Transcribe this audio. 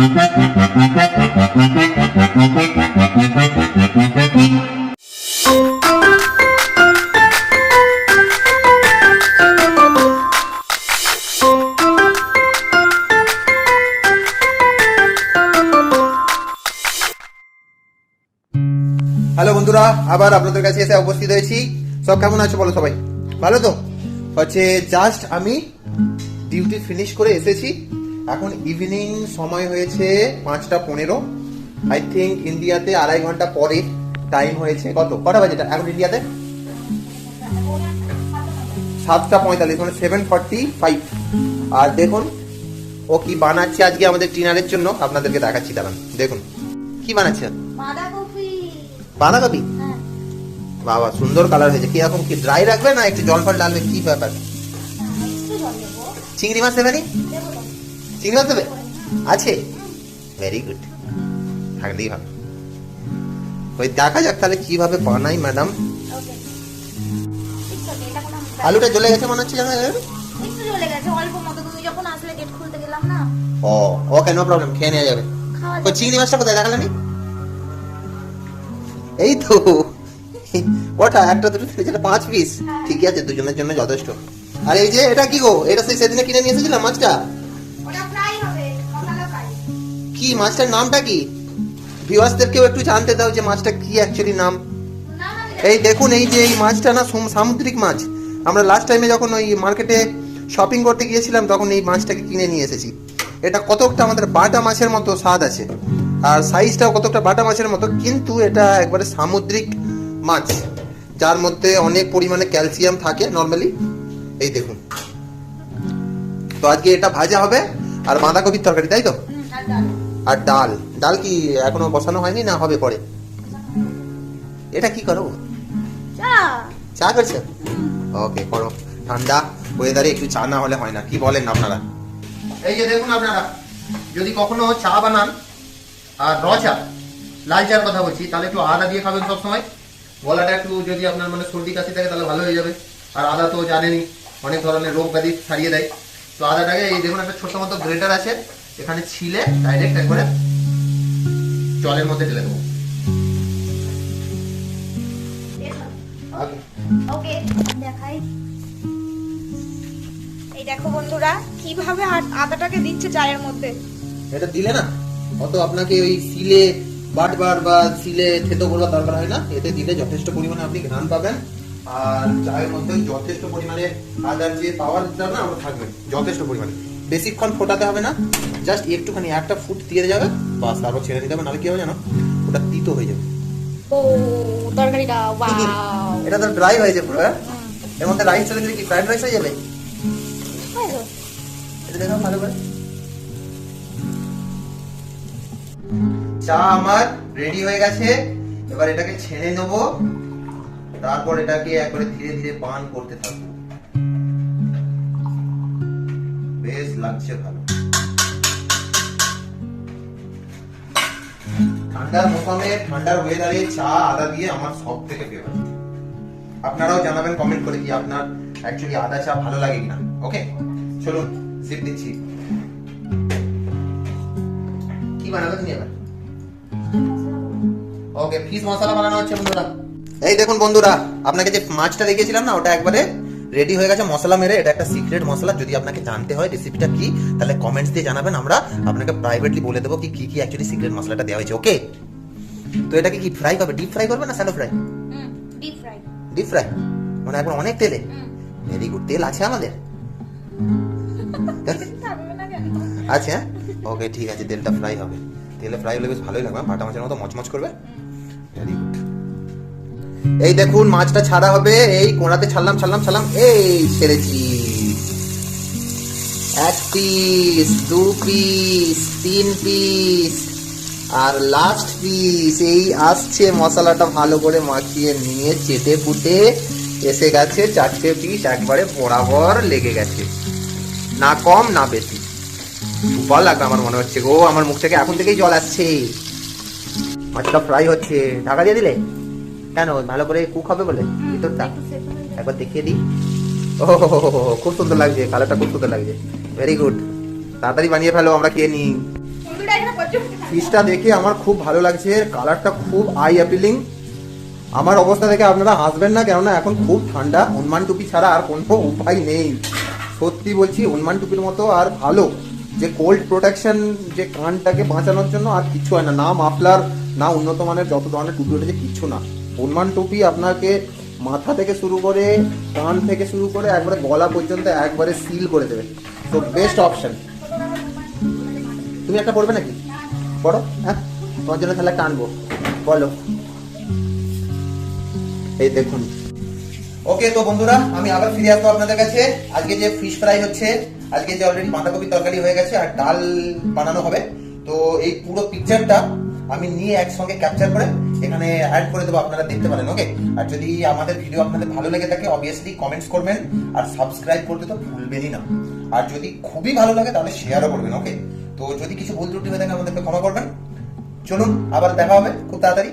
Hello বন্ধুরা, আবার আপনাদের কাছে এসে উপস্থিত হয়েছি। সব কেমন আছো বলো? সবাই ভালো তো? হচ্ছে জাস্ট আমি ডিউটি ফিনিশ করে এসেছি। এখন ইভিনিং সময় হয়েছে 5:15। আই থিঙ্ক ইন্ডিয়াতে 2.5 ঘন্টা পরে টাইম হয়েছে। কটা বাজে এখন ইন্ডিয়াতে? 7:45, মানে 7:45। আর দেখুন ও কি বানাচ্ছে আজকে আমাদের ডিনারের জন্য, আপনাদেরকে দেখাচ্ছি। দাঁড়ান, দেখুন কি বানাচ্ছে। বাঁধাকপি। বাবা, সুন্দর কালার হয়েছে। কি এখন কি ড্রাই রাখবে না একটু জল ফল ডালবে, কি ব্যাপার? চিংড়ি মাছ দেবে? চিংড়ি মাছ দেবে? আছে, ভেরি গুড, থাকলেই ভালো। ওই দেখা যাক তাহলে কিভাবে বানাই ম্যাডাম। আলুটা জ্বলে গেছে মনে হচ্ছে, জানো? ওকে, নো প্রবলেম, খেয়ে নেওয়া যাবে। ওই চিংড়ি মাছটা কোথায় দেখালেনি? এই তো ওটা একটা দুটো 5 পিস, ঠিকই আছে, দুজনের জন্য যথেষ্ট। আর এই যে এটা কি গো? এটা সেই সেদিনে কিনে নিয়ে এসেছিলাম মাছটা। কি মাছটার নামটা কি? ভিউয়ার্সদেরকেও একটু জানতে দাও যে মাছটা কি অ্যাকচুয়ালি নাম। এই দেখুন, এই যে এই মাছটা না সামুদ্রিক মাছ। আমরা লাস্ট টাইমে যখন ওই মার্কেটে শপিং করতে গিয়েছিলাম তখন এই মাছটাকে কিনে নিয়ে এসেছি। এটা কতকটা আমাদের বাটা মাছের মতো স্বাদ আছে, আর সাইজটাও কতকটা বাটা মাছের মতো, কিন্তু এটা একবারে সামুদ্রিক মাছ, যার মধ্যে অনেক পরিমাণে ক্যালসিয়াম থাকে নরমালি। এই দেখুন, তো আজকে এটা ভাজা হবে আর বাঁধাকপির তরকারি, তাই তো? আর ডাল। ডাল কি এখনো বসানো হয়নি না হবে পরে? এটা কি করো? চা করছো? ওকে, করো। ঠান্ডা ওয়েদারে একটু চা না হলে হয় না, কি বলেন আপনারা? এই যে দেখুন, আপনারা যদি কখনো চা বানান, আর র চা, লাল চার কথা বলছি, তাহলে একটু আদা দিয়ে খাবেন সবসময়। গলাটা একটু যদি আপনার মানে সর্দি কাশি থাকে তাহলে ভালো হয়ে যাবে। আর আদা তো জানেনই অনেক ধরনের রোগ ব্যাধি ছাড়িয়ে দেয়। তো আদাটাকে এই দেখুন, একটা ছোট্ট মতো গ্রেটার আছে, এখানে ছিলে ডাইরেক্ট একবারে জলের মধ্যে ঢেলে দেবো। ওকে, দেখাই। এই দেখো বন্ধুরা কিভাবে আদাটাকে দিচ্ছে চায়ের মধ্যে। এটা দিলে না অত আপনাকে ওই সিলে বাটবার বা সিলে থেতো করার দরকার হয় না। এতে দিলে যথেষ্ট পরিমাণে আপনি ঘ্রাণ পাবেন, আর চায়ের মধ্যে যথেষ্ট পরিমাণে আদার যে পাওয়ারটা না ওটা থাকবে যথেষ্ট পরিমাণে। বেশিক্ষণ ফোটাতে হবে না, জাস্ট একটুখানি একটা ফুট দিয়ে যাবে, বাস, তারপর ছেড়ে দিতে হবে। নাহলে কি হবে জানো, ওটা তিতো হয়ে যাবে। ও তরকারিটা, ওয়াও, এটা তো ড্রাই হয়েছে পুরো। এর মধ্যে রাইস চলে গেলে কি ফ্রাইড রাইস হয়ে যাবে? এটা দেখো ভালো করে। চা আমার রেডি হয়ে গেছে, এবার এটাকে ছেড়ে দেবো, তারপর এটাকে একবারে ধীরে ধীরে পান করতে থাকবো। বেশ লাগছে, ভালো। ঠান্ডার মৌসুমে, ঠান্ডার ওয়েদারে চা আদা দিয়ে আমার সব থেকে ফেভারিট। আপনারাও জানাবেন কমেন্ট করে কি আপনার অ্যাকচুয়ালি আদা চা ভালো লাগে কিনা। ওকে, চলুন সিপ দিচ্ছি। কি বানাবে তুমি এবার? ওকে, ফিশ মশলা বানানো হচ্ছে বন্ধুরা। এই দেখুন বন্ধুরা, আপনাকে যে মাছটা রেখেছিলাম না, ওটা একবারে রেডি হয়ে গেছে মশলা মেরে। এটা একটা সিক্রেট মশলা, যদি আপনাকে জানতে হয় রেসিপিটা কি তাহলে কমেন্টস দিয়ে জানাবেন, আমরা আপনাকে প্রাইভেটলি বলে দেবো কি কি অ্যাকচুয়ালি সিক্রেট মশলাটা দেওয়া হয়েছে। ওকে, তো এটাকে কি ফ্রাই করবে? ডিপ ফ্রাই করবে না shallow fry? Deep fry. Deep fry মানে একবার অনেক তেলে? ভেরি গুড, তেল আছে আমাদের। আচ্ছা, ওকে, ঠিক আছে, তেলটা ফ্রাই হবে। তেলে ফ্রাই হলে বেশ ভালোই লাগবে, বাটা মাছের মতো মচমচ করবে। Very good. এই দেখুন, মাছটা ছাড়া হবে। এই কোড়াতে ছাড়লাম, এই ছেড়েছি। 1 পিস, 2 পিস, 3 পিস, আর লাস্ট পিস এই আসছে। মশলাটা ভালো করে মাখিয়ে নিয়ে চেটে পুটে এসে গেছে 4টে পিস, একবারে বরাবর লেগে গেছে, না কম না বেশি। ভালো লাগবে আমার মনে হচ্ছে গো, আমার মুখ থেকে এখন থেকেই জল আসছে। মাছটা ফ্রাই হচ্ছে, ঢাকা দিয়ে দিলে কেন? ভালো করে কুক হবে বলে ভিতরটা। একবার দেখিয়ে দিই। ও খুব সুন্দর লাগছে, কালারটা খুব সুন্দর লাগছে। ভেরি গুড, তাড়াতাড়ি বানিয়ে ফেলো, আমরা খেয়ে নিই। ফিশটা দেখে আমার খুব ভালো লাগছে, কালারটা খুব আই অ্যাপিলিং। আমার অবস্থা দেখে আপনারা হাসবেন না, কেননা এখন খুব ঠান্ডা, হনুমান টুপি ছাড়া আর কোনো উপায় নেই। সত্যি বলছি, হনুমান টুপির মতো আর ভালো যে কোল্ড প্রোটেকশন, যে কানটাকে বাঁচানোর জন্য আর কিচ্ছু হয় না, না মাফলার, না উন্নত মানের যত ধরনের টুপি উঠেছে কিচ্ছু না। হনুমান টুপি আপনাকে মাথা থেকে শুরু করে কান থেকে শুরু করে একবারে গলা পর্যন্ত একবারে সিল করে দেবে। তো বেস্ট অপশন। তুমি একটা পড়বে নাকি? পড়ো, হ্যাঁ তোমার জন্য তাহলে একটা আনবো, বলো। এই দেখুন। ওকে, তো বন্ধুরা আমি আবার ফিরে আসবো আপনাদের কাছে। আজকে যে ফিশ ফ্রাই হচ্ছে, আজকে যে অলরেডি বাঁধাকপির তরকারি হয়ে গেছে আর ডাল বানানো হবে, তো এই পুরো পিকচারটা আমি নিয়ে একসঙ্গে ক্যাপচার করে এখানে অ্যাড করে দেবো, আপনারা দেখতে পারেন। ওকে, আর যদি আমাদের ভিডিও আপনাদের ভালো লেগে থাকে অবভিয়াসলি কমেন্টস করবেন আর সাবস্ক্রাইব করতে তো ভুলবেনই না। আর যদি খুবই ভালো লাগে তাহলে শেয়ারও করবেন। ওকে, তো যদি কিছু ভুল ত্রুটি হয়ে থাকে আমাদেরকে ক্ষমা করবেন। চলুন আবার দেখা হবে খুব তাড়াতাড়ি।